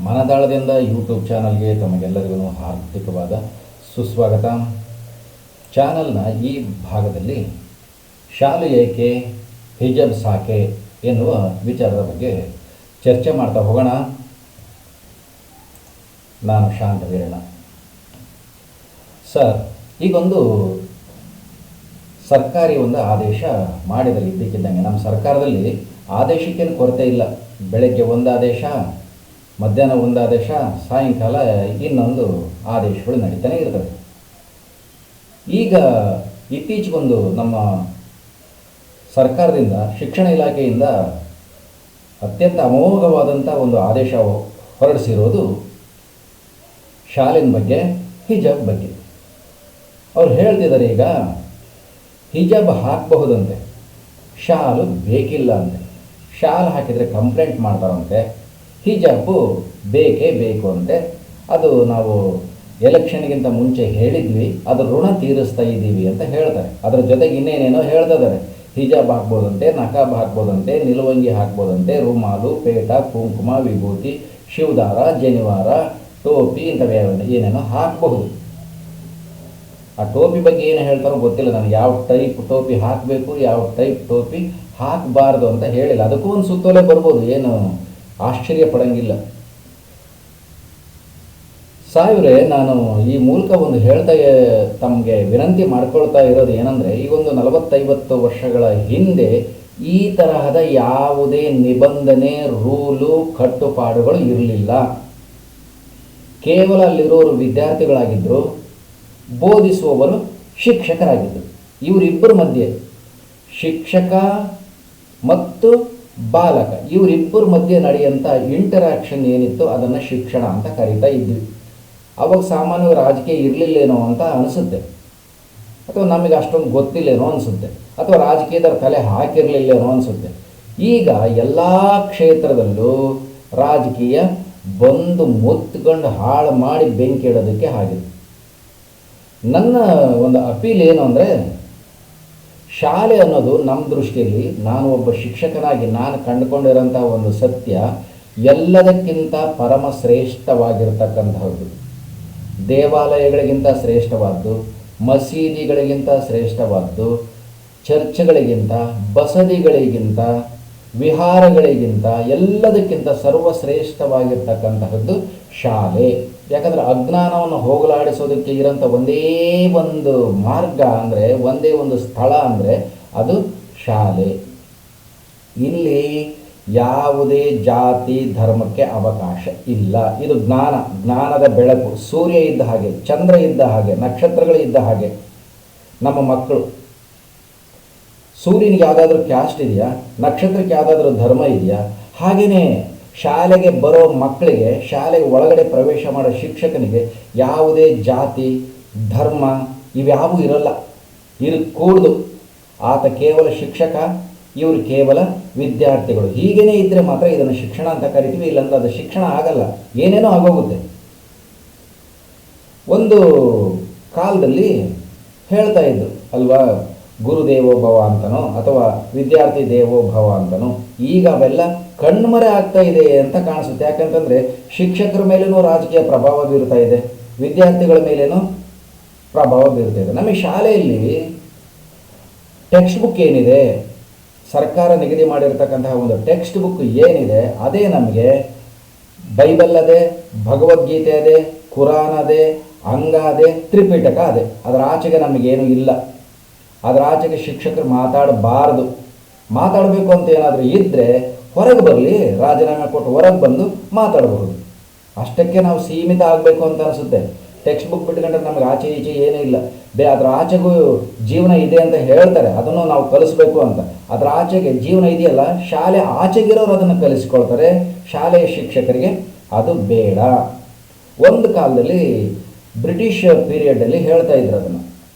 ಮನದಾಳದಿಂದ YouTube ಚಾನಲ್ಗೆ ತಮಗೆಲ್ಲರಿಗೂ ಹಾರ್ದಿಕವಾದ ಸುಸ್ವಾಗತ. ಚಾನಲ್ನ ಈ ಭಾಗದಲ್ಲಿ ಶಾಲೆ ಏಕೆ ಹಿಜಾಬ್ ಸಾಕೆ ಎನ್ನುವ ವಿಚಾರದ ಬಗ್ಗೆ ಚರ್ಚೆ ಮಾಡ್ತಾ ಹೋಗೋಣ. ನಾನು ಶಾಂತ ವೀರಣ್ಣ. ಸರ್, ಈಗೊಂದು ಸರ್ಕಾರಿ ಒಂದು ಆದೇಶ ಮಾಡಿದರೆ ಇದ್ದಕ್ಕಿದ್ದಂಗೆ ನಮ್ಮ ಸರ್ಕಾರದಲ್ಲಿ ಆದೇಶಕ್ಕೇನು ಕೊರತೆ ಇಲ್ಲ. ಬೆಳಗ್ಗೆ ಒಂದು ಆದೇಶ, ಮಧ್ಯಾಹ್ನ ಒಂದು ಆದೇಶ, ಸಾಯಂಕಾಲ ಇನ್ನೊಂದು ಆದೇಶಗಳು ನಡೀತಾನೆ ಇರ್ತವೆ. ಈಗ ಇತ್ತೀಚೆಗೊಂದು ನಮ್ಮ ಸರ್ಕಾರದಿಂದ ಶಿಕ್ಷಣ ಇಲಾಖೆಯಿಂದ ಅತ್ಯಂತ ಅಮೋಘವಾದಂಥ ಒಂದು ಆದೇಶ ಹೊರಡಿಸಿರೋದು ಶಾಲೆಯ ಬಗ್ಗೆ, ಹಿಜಾಬ್ ಬಗ್ಗೆ. ಅವ್ರು ಹೇಳ್ತಿದ್ದಾರೆ, ಈಗ ಹಿಜಾಬ್ ಹಾಕಬಹುದಂತೆ, ಶಾಲು ಬೇಕಿಲ್ಲ ಅಂತೆ. ಶಾಲು ಹಾಕಿದರೆ ಕಂಪ್ಲೇಂಟ್ ಮಾಡ್ತಾರಂತೆ, ಹಿಜಾಬು ಬೇಕೇ ಬೇಕು ಅಂತೆ. ಅದು ನಾವು ಎಲೆಕ್ಷನ್ಗಿಂತ ಮುಂಚೆ ಹೇಳಿದ್ವಿ, ಅದರ ಋಣ ತೀರಿಸ್ತಾ ಇದ್ದೀವಿ ಅಂತ ಹೇಳ್ತಾರೆ. ಅದರ ಜೊತೆಗೆ ಇನ್ನೇನೇನೋ ಹೇಳ್ತಿದ್ದಾರೆ. ಹಿಜಾಬ್ ಹಾಕ್ಬೋದಂತೆ, ನಕಾಬ್ ಹಾಕ್ಬೋದಂತೆ, ನಿಲುವಂಗಿ ಹಾಕ್ಬೋದಂತೆ, ರುಮಾಲು, ಪೇಟ, ಕುಂಕುಮ, ವಿಭೂತಿ, ಶಿವದಾರ, ಜನಿವಾರ, ಟೋಪಿ ಇಂಥವು ಏನೇನೋ ಹಾಕಬಹುದು. ಆ ಟೋಪಿ ಬಗ್ಗೆ ಏನು ಹೇಳ್ತಾರೋ ಗೊತ್ತಿಲ್ಲ ನನಗೆ. ಯಾವ ಟೈಪ್ ಟೋಪಿ ಹಾಕಬೇಕು, ಯಾವ ಟೈಪ್ ಟೋಪಿ ಹಾಕಬಾರ್ದು ಅಂತ ಹೇಳಿಲ್ಲ. ಅದಕ್ಕೂ ಒಂದು ಸುತ್ತೋಲೆ ಬರ್ಬೋದು, ಏನು ಆಶ್ಚರ್ಯ ಪಡಂಗಿಲ್ಲ. ಸಾಯಿವ್ರೆ, ನಾನು ಈ ಮೂಲಕ ಒಂದು ಹೇಳ್ತಾ ತಮಗೆ ವಿನಂತಿ ಮಾಡ್ಕೊಳ್ತಾ ಇರೋದು ಏನಂದರೆ, ಈಗೊಂದು 40-50 ವರ್ಷಗಳ ಹಿಂದೆ ಈ ತರಹದ ಯಾವುದೇ ನಿಬಂಧನೆ, ರೂಲು, ಕಟ್ಟುಪಾಡುಗಳು ಇರಲಿಲ್ಲ. ಕೇವಲ ಅಲ್ಲಿರೋರು ವಿದ್ಯಾರ್ಥಿಗಳಾಗಿದ್ದರು, ಬೋಧಿಸುವವರು ಶಿಕ್ಷಕರಾಗಿದ್ದರು. ಇವರಿಬ್ಬರ ಮಧ್ಯೆ, ಶಿಕ್ಷಕ ಮತ್ತು ಬಾಲಕ, ಇವರಿಬ್ಬರ ಮಧ್ಯೆ ನಡೆಯುವಂಥ ಇಂಟರಾಕ್ಷನ್ ಏನಿತ್ತು ಅದನ್ನು ಶಿಕ್ಷಣ ಅಂತ ಕರೀತಾ ಇದ್ವಿ. ಅವಾಗ ಸಾಮಾನ್ಯವಾಗಿ ರಾಜಕೀಯ ಇರಲಿಲ್ಲೇನೋ ಅಂತ ಅನಿಸುತ್ತೆ, ಅಥವಾ ನಮಗೆ ಅಷ್ಟೊಂದು ಗೊತ್ತಿಲ್ಲೇನೋ ಅನಿಸುತ್ತೆ, ಅಥವಾ ರಾಜಕೀಯದವ್ರ ತಲೆ ಹಾಕಿರಲಿಲ್ಲೇನೋ ಅನಿಸುತ್ತೆ. ಈಗ ಎಲ್ಲ ಕ್ಷೇತ್ರದಲ್ಲೂ ರಾಜಕೀಯ ಬಂದು ಮುತ್ಕೊಂಡು ಹಾಳು ಮಾಡಿ ಬೆಂಕಿ ಇಡೋದಕ್ಕೆ ಆಗಿದೆ. ನನ್ನ ಒಂದು ಅಪೀಲ್ ಏನು ಅಂದರೆ, ಶಾಲೆ ಅನ್ನೋದು ನಮ್ಮ ದೃಷ್ಟಿಯಲ್ಲಿ, ನಾನು ಒಬ್ಬ ಶಿಕ್ಷಕನಾಗಿ ನಾನು ಕಂಡುಕೊಂಡಿರೋಂಥ ಒಂದು ಸತ್ಯ, ಎಲ್ಲದಕ್ಕಿಂತ ಪರಮ ಶ್ರೇಷ್ಠವಾಗಿರ್ತಕ್ಕಂಥದ್ದು. ದೇವಾಲಯಗಳಿಗಿಂತ ಶ್ರೇಷ್ಠವಾದ್ದು, ಮಸೀದಿಗಳಿಗಿಂತ ಶ್ರೇಷ್ಠವಾದ್ದು, ಚರ್ಚ್ಗಳಿಗಿಂತ, ಬಸದಿಗಳಿಗಿಂತ, ವಿಹಾರಗಳಿಗಿಂತ ಎಲ್ಲದಕ್ಕಿಂತ ಸರ್ವಶ್ರೇಷ್ಠವಾಗಿರ್ತಕ್ಕಂತಹದ್ದು ಶಾಲೆ. ಯಾಕಂದರೆ ಅಜ್ಞಾನವನ್ನು ಹೋಗಲಾಡಿಸೋದಕ್ಕೆ ಇರೋಂಥ ಒಂದೇ ಒಂದು ಮಾರ್ಗ ಅಂದರೆ, ಒಂದೇ ಒಂದು ಸ್ಥಳ ಅಂದರೆ ಅದು ಶಾಲೆ. ಇಲ್ಲಿ ಯಾವುದೇ ಜಾತಿ ಧರ್ಮಕ್ಕೆ ಅವಕಾಶ ಇಲ್ಲ. ಇದು ಜ್ಞಾನದ ಬೆಳಕು. ಸೂರ್ಯ ಇದ್ದ ಹಾಗೆ, ಚಂದ್ರ ಇದ್ದ ಹಾಗೆ, ನಕ್ಷತ್ರಗಳು ಇದ್ದ ಹಾಗೆ ನಮ್ಮ ಮಕ್ಕಳು. ಸೂರ್ಯನಿಗೆ ಯಾವುದಾದ್ರೂ ಕ್ಯಾಸ್ಟ್ ಇದೆಯಾ? ನಕ್ಷತ್ರಕ್ಕೆ ಯಾವುದಾದ್ರೂ ಧರ್ಮ ಇದೆಯಾ? ಹಾಗೆಯೇ ಶಾಲೆಗೆ ಬರೋ ಮಕ್ಕಳಿಗೆ, ಶಾಲೆಗೆ ಒಳಗಡೆ ಪ್ರವೇಶ ಮಾಡೋ ಶಿಕ್ಷಕನಿಗೆ ಯಾವುದೇ ಜಾತಿ ಧರ್ಮ ಇವ್ಯಾವೂ ಇರಲ್ಲ, ಕೂಡ್ದು. ಆತ ಕೇವಲ ಶಿಕ್ಷಕ, ಇವರು ಕೇವಲ ವಿದ್ಯಾರ್ಥಿಗಳು. ಹೀಗೇ ಇದ್ದರೆ ಮಾತ್ರ ಇದನ್ನು ಶಿಕ್ಷಣ ಅಂತ ಕರಿತೀವಿ. ಇಲ್ಲಾಂದ್ರೆ ಅದು ಶಿಕ್ಷಣ ಆಗಲ್ಲ, ಏನೇನೋ ಆಗೋಗುತ್ತೆ. ಒಂದು ಕಾಲದಲ್ಲಿ ಹೇಳ್ತಾ ಇದ್ದು ಅಲ್ವಾ, ಗುರುದೇವೋಭವ ಅಂತನೋ ಅಥವಾ ವಿದ್ಯಾರ್ಥಿ ದೇವೋಭವ ಅಂತನೋ. ಈಗ ಅವೆಲ್ಲ ಕಣ್ಮರೆ ಆಗ್ತಾ ಇದೆ ಅಂತ ಕಾಣಿಸುತ್ತೆ. ಯಾಕಂತಂದರೆ ಶಿಕ್ಷಕರ ಮೇಲೇನೂ ರಾಜಕೀಯ ಪ್ರಭಾವ ಬೀರ್ತಾ ಇದೆ, ವಿದ್ಯಾರ್ಥಿಗಳ ಮೇಲೇನೂ ಪ್ರಭಾವ ಬೀರ್ತಾ ಇದೆ. ನಮಗೆ ಶಾಲೆಯಲ್ಲಿ ಟೆಕ್ಸ್ಟ್ ಬುಕ್ ಏನಿದೆ, ಸರ್ಕಾರ ನಿಗದಿ ಮಾಡಿರ್ತಕ್ಕಂತಹ ಒಂದು ಟೆಕ್ಸ್ಟ್ ಬುಕ್ ಏನಿದೆ, ಅದೇ ನಮಗೆ ಬೈಬಲ್ ಅದೇ, ಭಗವದ್ಗೀತೆ ಅದೇ, ಕುರಾನ್ ಅದೇ, ಅಂಗ ಅದೇ, ತ್ರಿಪಿಟಕ ಅದೇ. ಅದರ ಆಚೆಗೆ ನಮಗೇನು ಇಲ್ಲ. ಅದರ ಆಚೆಗೆ ಶಿಕ್ಷಕರು ಮಾತಾಡಬಾರ್ದು. ಮಾತಾಡಬೇಕು ಅಂತ ಏನಾದರೂ ಇದ್ದರೆ ಹೊರಗೆ ಬರಲಿ, ರಾಜೀನಾಮೆ ಕೊಟ್ಟು ಹೊರಗೆ ಬಂದು ಮಾತಾಡಬಹುದು. ಅಷ್ಟಕ್ಕೆ ನಾವು ಸೀಮಿತ ಆಗಬೇಕು ಅಂತ ಅನಿಸುತ್ತೆ. ಟೆಕ್ಸ್ಟ್ ಬುಕ್ ಬಿಟ್ಕೊಂಡ್ರೆ ನಮಗೆ ಆಚೆ ಈಚೆ ಏನೂ ಇಲ್ಲ. ಅದರ ಆಚೆಗೂ ಜೀವನ ಇದೆ ಅಂತ ಹೇಳ್ತಾರೆ, ಅದನ್ನು ನಾವು ಕಲಿಸ್ಬೇಕು ಅಂತ. ಅದರ ಆಚೆಗೆ ಜೀವನ ಇದೆಯಲ್ಲ, ಶಾಲೆ ಆಚೆಗಿರೋರು ಅದನ್ನು ಕಲಿಸ್ಕೊಳ್ತಾರೆ. ಶಾಲೆಯ ಶಿಕ್ಷಕರಿಗೆ ಅದು ಬೇಡ. ಒಂದು ಕಾಲದಲ್ಲಿ ಬ್ರಿಟಿಷ್ ಪೀರಿಯಡಲ್ಲಿ ಹೇಳ್ತಾ ಇದ್ರು ಅದನ್ನು,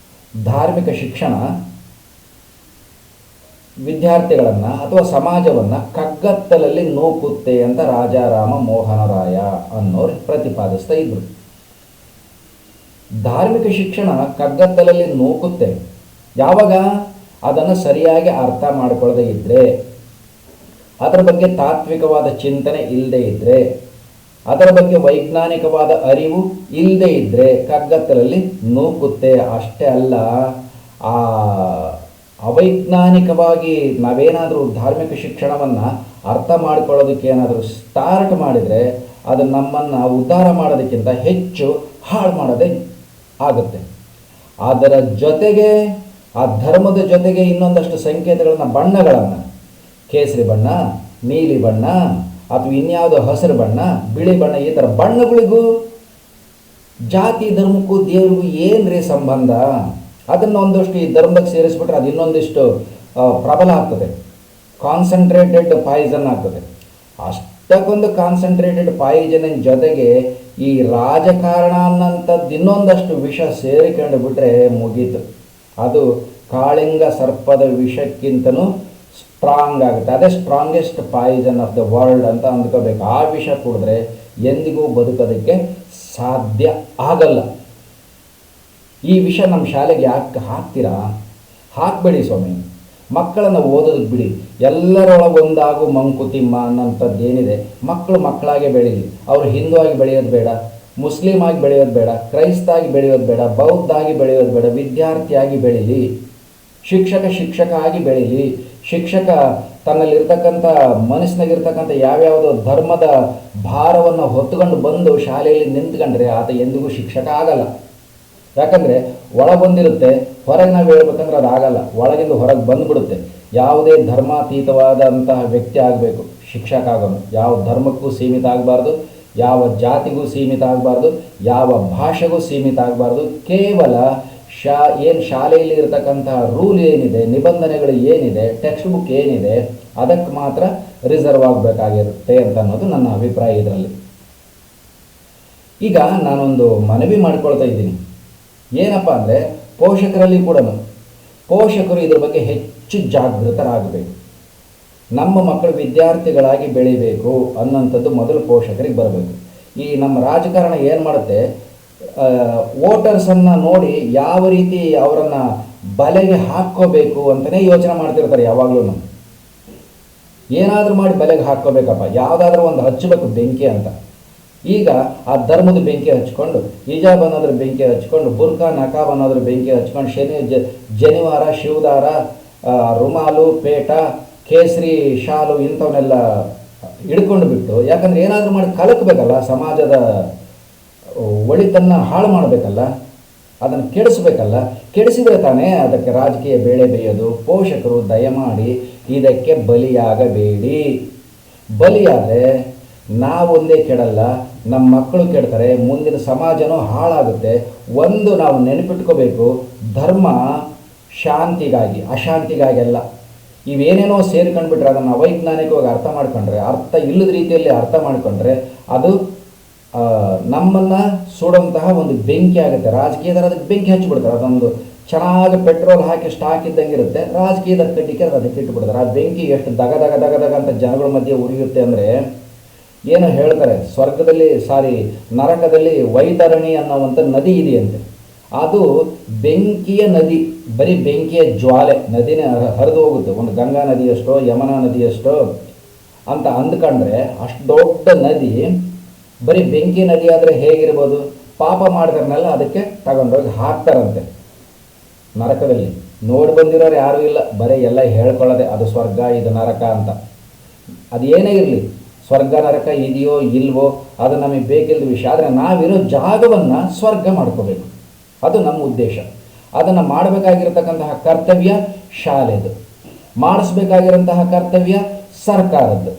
ಧಾರ್ಮಿಕ ಶಿಕ್ಷಣ ವಿದ್ಯಾರ್ಥಿಗಳನ್ನು ಅಥವಾ ಸಮಾಜವನ್ನು ಕಗ್ಗತ್ತಲಲ್ಲಿ ನೂಕುತ್ತೆ ಅಂತ ರಾಜಾರಾಮ ಮೋಹನ ರಾಯ ಅನ್ನೋರು ಪ್ರತಿಪಾದಿಸ್ತಾ ಇದ್ರು. ಧಾರ್ಮಿಕ ಶಿಕ್ಷಣ ಕಗ್ಗತ್ತಲಲ್ಲಿ ನೂಕುತ್ತೆ ಯಾವಾಗ ಅದನ್ನು ಸರಿಯಾಗಿ ಅರ್ಥ ಮಾಡಿಕೊಳ್ಳದೆ ಇದ್ದರೆ, ಅದರ ಬಗ್ಗೆ ತಾತ್ವಿಕವಾದ ಚಿಂತನೆ ಇಲ್ಲದೆ ಇದ್ದರೆ, ಅದರ ಬಗ್ಗೆ ವೈಜ್ಞಾನಿಕವಾದ ಅರಿವು ಇಲ್ಲದೆ ಇದ್ದರೆ ಕಗ್ಗತ್ತಲಲ್ಲಿ ನೂಕುತ್ತೆ. ಅಷ್ಟೇ ಅಲ್ಲ, ಆ ಅವೈಜ್ಞಾನಿಕವಾಗಿ ನಾವೇನಾದರೂ ಧಾರ್ಮಿಕ ಶಿಕ್ಷಣವನ್ನು ಅರ್ಥ ಮಾಡ್ಕೊಳ್ಳೋದಕ್ಕೆ ಏನಾದರೂ ಸ್ಟಾರ್ಟ್ ಮಾಡಿದರೆ ಅದು ನಮ್ಮನ್ನು ಉದ್ಧಾರ ಮಾಡೋದಕ್ಕಿಂತ ಹೆಚ್ಚು ಹಾಳು ಮಾಡೋದೇ ಆಗುತ್ತೆ. ಅದರ ಜೊತೆಗೆ ಆ ಧರ್ಮದ ಜೊತೆಗೆ ಇನ್ನೊಂದಷ್ಟು ಸಂಕೇತಗಳನ್ನು, ಬಣ್ಣಗಳನ್ನು, ಕೇಸರಿ ಬಣ್ಣ, ನೀಲಿ ಬಣ್ಣ ಅಥವಾ ಇನ್ಯಾವುದೋ ಹಸಿರು ಬಣ್ಣ, ಬಿಳಿ ಬಣ್ಣ, ಈ ಥರ ಬಣ್ಣಗಳಿಗೂ ಜಾತಿ ಧರ್ಮಕ್ಕೂ ದೇವರಿಗೂ ಏನ್ರಿ ಸಂಬಂಧ? ಅದನ್ನು ಒಂದಷ್ಟು ಈ ಧರ್ಮಕ್ಕೆ ಸೇರಿಸ್ಬಿಟ್ರೆ ಅದು ಇನ್ನೊಂದಿಷ್ಟು ಪ್ರಬಲ ಆಗ್ತದೆ, ಕಾನ್ಸಂಟ್ರೇಟೆಡ್ ಪಾಯ್ಸನ್ ಆಗ್ತದೆ. ಅಷ್ಟಕ್ಕೊಂದು ಕಾನ್ಸಂಟ್ರೇಟೆಡ್ ಪಾಯ್ಸನ್ ಜೊತೆಗೆ ಈ ರಾಜಕಾರಣ ಅನ್ನೋಂಥದ್ದು ಇನ್ನೊಂದಷ್ಟು ವಿಷ ಸೇರಿಕೊಂಡು ಬಿಟ್ಟರೆ ಮುಗೀತು. ಅದು ಕಾಳಿಂಗ ಸರ್ಪದ ವಿಷಕ್ಕಿಂತನೂ ಸ್ಟ್ರಾಂಗ್ ಆಗುತ್ತೆ. ಅದೇ strongest poison of the world ಅಂತ ಅಂದ್ಕೋಬೇಕು. ಆ ವಿಷ ಕುಡಿದ್ರೆ ಎಂದಿಗೂ ಬದುಕೋದಕ್ಕೆ ಸಾಧ್ಯ ಆಗಲ್ಲ. ಈ ವಿಷ ನಮ್ಮ ಶಾಲೆಗೆ ಯಾಕೆ ಹಾಕ್ತೀರಾ? ಹಾಕಬೇಡಿ ಸ್ವಾಮಿ. ಮಕ್ಕಳನ್ನು ಓದೋದಕ್ಕೆ ಬಿಡಿ. ಎಲ್ಲರೊಳಗೊಂದಾಗು ಮಂಕುತಿಮ್ಮ ಅನ್ನೋಂಥದ್ದು ಏನಿದೆ, ಮಕ್ಕಳು ಮಕ್ಕಳಾಗೆ ಬೆಳೀಲಿ. ಅವರು ಹಿಂದೂ ಆಗಿ ಬೆಳೆಯೋದು ಬೇಡ, ಮುಸ್ಲಿಮ್ ಆಗಿ ಬೆಳೆಯೋದು ಬೇಡ, ಕ್ರೈಸ್ತ ಆಗಿ ಬೆಳೆಯೋದು ಬೇಡ, ಬೌದ್ಧ ಆಗಿ ಬೆಳೆಯೋದು ಬೇಡ. ವಿದ್ಯಾರ್ಥಿಯಾಗಿ ಬೆಳೀಲಿ, ಶಿಕ್ಷಕ ಆಗಿ ಬೆಳೀಲಿ. ಶಿಕ್ಷಕ ತನ್ನಲ್ಲಿರ್ತಕ್ಕಂಥ ಮನಸ್ಸಿನಾಗಿರ್ತಕ್ಕಂಥ ಯಾವ್ಯಾವುದೋ ಧರ್ಮದ ಭಾರವನ್ನು ಹೊತ್ತುಕೊಂಡು ಬಂದು ಶಾಲೆಯಲ್ಲಿ ನಿಂತ್ಕೊಂಡ್ರೆ ಆತ ಎಂದಿಗೂ ಶಿಕ್ಷಕ ಆಗಲ್ಲ. ಯಾಕಂದರೆ ಒಳಗೊಂದಿರುತ್ತೆ, ಹೊರಗೆ ನಾವು ಹೇಳ್ಬೇಕಂದ್ರೆ ಅದು ಆಗಲ್ಲ. ಒಳಗಿಂದ ಹೊರಗೆ ಬಂದುಬಿಡುತ್ತೆ. ಯಾವುದೇ ಧರ್ಮಾತೀತವಾದಂತಹ ವ್ಯಕ್ತಿ ಆಗಬೇಕು ಶಿಕ್ಷಕ ಆಗೋನು. ಯಾವ ಧರ್ಮಕ್ಕೂ ಸೀಮಿತ ಆಗಬಾರ್ದು, ಯಾವ ಜಾತಿಗೂ ಸೀಮಿತ ಆಗಬಾರ್ದು, ಯಾವ ಭಾಷೆಗೂ ಸೀಮಿತ ಆಗಬಾರ್ದು. ಕೇವಲ ಏನು ಶಾಲೆಯಲ್ಲಿ ಇರತಕ್ಕಂತಹ ರೂಲ್ ಏನಿದೆ, ನಿಬಂಧನೆಗಳು ಏನಿದೆ, ಟೆಕ್ಸ್ಟ್ ಬುಕ್ ಏನಿದೆ, ಅದಕ್ಕೆ ಮಾತ್ರ ರಿಸರ್ವ್ ಆಗಬೇಕಾಗಿರುತ್ತೆ ಅಂತ ಅನ್ನೋದು ನನ್ನ ಅಭಿಪ್ರಾಯ ಇದರಲ್ಲಿ. ಈಗ ನಾನೊಂದು ಮನವಿ ಮಾಡ್ಕೊಳ್ತಾ ಇದ್ದೀನಿ. ಏನಪ್ಪ ಅಂದರೆ, ಪೋಷಕರಲ್ಲಿ ಕೂಡ ಪೋಷಕರು ಇದ್ರ ಬಗ್ಗೆ ಹೆಚ್ಚು ಜಾಗೃತರಾಗಬೇಕು. ನಮ್ಮ ಮಕ್ಕಳು ವಿದ್ಯಾರ್ಥಿಗಳಾಗಿ ಬೆಳಿಬೇಕು ಅನ್ನೋಂಥದ್ದು ಮೊದಲು ಪೋಷಕರಿಗೆ ಬರಬೇಕು. ಈ ನಮ್ಮ ರಾಜಕಾರಣ ಏನು ಮಾಡುತ್ತೆ, ವೋಟರ್ಸನ್ನು ನೋಡಿ ಯಾವ ರೀತಿ ಅವರನ್ನು ಬಲೆಗೆ ಹಾಕ್ಕೋಬೇಕು ಅಂತಲೇ ಯೋಚನೆ ಮಾಡ್ತಿರ್ತಾರೆ ಯಾವಾಗಲೂ. ಏನಾದರೂ ಮಾಡಿ ಬಲೆಗೆ ಹಾಕ್ಕೋಬೇಕಪ್ಪ, ಯಾವುದಾದ್ರೂ ಒಂದು ಹಚ್ಚಬೇಕು ಬೆಂಕಿ ಅಂತ. ಈಗ ಆ ಧರ್ಮದ ಬೆಂಕಿ ಹಚ್ಕೊಂಡು, ಹಿಜಾಬ್ ಅನ್ನೋದ್ರ ಬೆಂಕಿ ಹಚ್ಕೊಂಡು, ಬುರ್ಖಾ ನಕಾಬ್ ಅನ್ನೋದ್ರ ಬೆಂಕಿ ಹಚ್ಕೊಂಡು, ಜನಿವಾರ, ಶಿವದಾರ, ರುಮಾಲು, ಪೇಟ, ಕೇಸರಿ ಶಾಲು ಇಂಥವನ್ನೆಲ್ಲ ಹಿಡ್ಕೊಂಡು ಬಿಟ್ಟು, ಯಾಕಂದರೆ ಏನಾದರೂ ಮಾಡಿ ಕಲಕಬೇಕಲ್ಲ, ಸಮಾಜದ ಒಳಿತನ್ನು ಹಾಳು ಮಾಡಬೇಕಲ್ಲ, ಅದನ್ನು ಕೆಡಿಸ್ಬೇಕಲ್ಲ. ಕೆಡಿಸಿದ್ರೆ ತಾನೇ ಅದಕ್ಕೆ ರಾಜಕೀಯ ಬೇಳೆ ಬೇಯೋದು. ಪೋಷಕರು ದಯಮಾಡಿ ಇದಕ್ಕೆ ಬಲಿಯಾಗಬೇಡಿ. ಬಲಿಯಾದರೆ ನಾವೊಂದೇ ಕೆಡಲ್ಲ, ನಮ್ಮ ಮಕ್ಕಳು ಕೆಡ್ತಾರೆ, ಮುಂದಿನ ಸಮಾಜನೂ ಹಾಳಾಗುತ್ತೆ. ಒಂದು ನಾವು ನೆನಪಿಟ್ಕೋಬೇಕು, ಧರ್ಮ ಶಾಂತಿಗಾಗಿ, ಅಶಾಂತಿಗಾಗಿ ಅಲ್ಲ. ಇವೇನೇನೋ ಸೇರ್ಕೊಂಡ್ಬಿಟ್ರೆ ಅದನ್ನು ಅವೈಜ್ಞಾನಿಕವಾಗಿ ಅರ್ಥ ಮಾಡ್ಕೊಂಡ್ರೆ, ಅರ್ಥ ಇಲ್ಲದ ರೀತಿಯಲ್ಲಿ ಅರ್ಥ ಮಾಡಿಕೊಂಡ್ರೆ ಅದು ನಮ್ಮನ್ನು ಸುಡುವಂತಹ ಒಂದು ಬೆಂಕಿ ಆಗುತ್ತೆ. ರಾಜಕೀಯದಲ್ಲಿ ಅದಕ್ಕೆ ಬೆಂಕಿ ಹಚ್ಚಿಬಿಡ್ತಾರೆ. ಅದೊಂದು ಚೆನ್ನಾಗಿ ಪೆಟ್ರೋಲ್ ಹಾಕಿ ಸ್ಟಾಕ್ ಇದ್ದಂಗೆ ಇರುತ್ತೆ, ರಾಜಕೀಯದ ಕಡ್ಡಿಕೆ ಅದಕ್ಕೆ ಇಟ್ಟುಬಿಡ್ತಾರೆ. ಆ ಬೆಂಕಿ ಎಷ್ಟು ದಗ ದಗ ದಗ ದಗ ಅಂತ ಜನಗಳ ಮಧ್ಯೆ ಉರಿಯುತ್ತೆ ಅಂದರೆ, ಏನು ಹೇಳ್ತಾರೆ, ನರಕದಲ್ಲಿ ವೈತರಣಿ ಅನ್ನುವಂಥ ನದಿ ಇದೆಯಂತೆ. ಅದು ಬೆಂಕಿಯ ನದಿ, ಬರೀ ಬೆಂಕಿಯ ಜ್ವಾಲೆ, ನದಿನೇ ಹರಿದು ಹೋಗುತ್ತೆ. ಒಂದು ಗಂಗಾ ನದಿಯಷ್ಟೋ, ಯಮನಾ ನದಿಯಷ್ಟೋ ಅಂತ ಅಂದ್ಕೊಂಡ್ರೆ ಅಷ್ಟು ದೊಡ್ಡ ನದಿ ಬರೀ ಬೆಂಕಿ ನದಿ ಆದರೆ ಹೇಗಿರ್ಬೋದು? ಪಾಪ ಮಾಡಿದ್ರನ್ನೆಲ್ಲ ಅದಕ್ಕೆ ತಗೊಂಡೋಗಿ ಹಾಕ್ತಾರಂತೆ ನರಕದಲ್ಲಿ. ನೋಡಿ ಬಂದಿರೋರು ಯಾರೂ ಇಲ್ಲ, ಬರೀ ಎಲ್ಲ ಹೇಳ್ಕೊಳ್ಳೋದೆ ಅದು ಸ್ವರ್ಗ, ಇದು ನರಕ ಅಂತ. ಅದು ಏನೇ ಇರಲಿ, ಸ್ವರ್ಗ ನರಕ ಇದೆಯೋ ಇಲ್ವೋ ಅದು ನಮಗೆ ಬೇಕಿಲ್ಲದ ವಿಷಯ. ಆದರೆ ನಾವಿರೋ ಜಾಗವನ್ನು ಸ್ವರ್ಗ ಮಾಡ್ಕೋಬೇಕು, ಅದು ನಮ್ಮ ಉದ್ದೇಶ. ಅದನ್ನು ಮಾಡಬೇಕಾಗಿರತಕ್ಕಂತಹ ಕರ್ತವ್ಯ ಶಾಲೆದು, ಮಾಡಿಸ್ಬೇಕಾಗಿರೋಂತಹ ಕರ್ತವ್ಯ ಸರ್ಕಾರದ್ದು.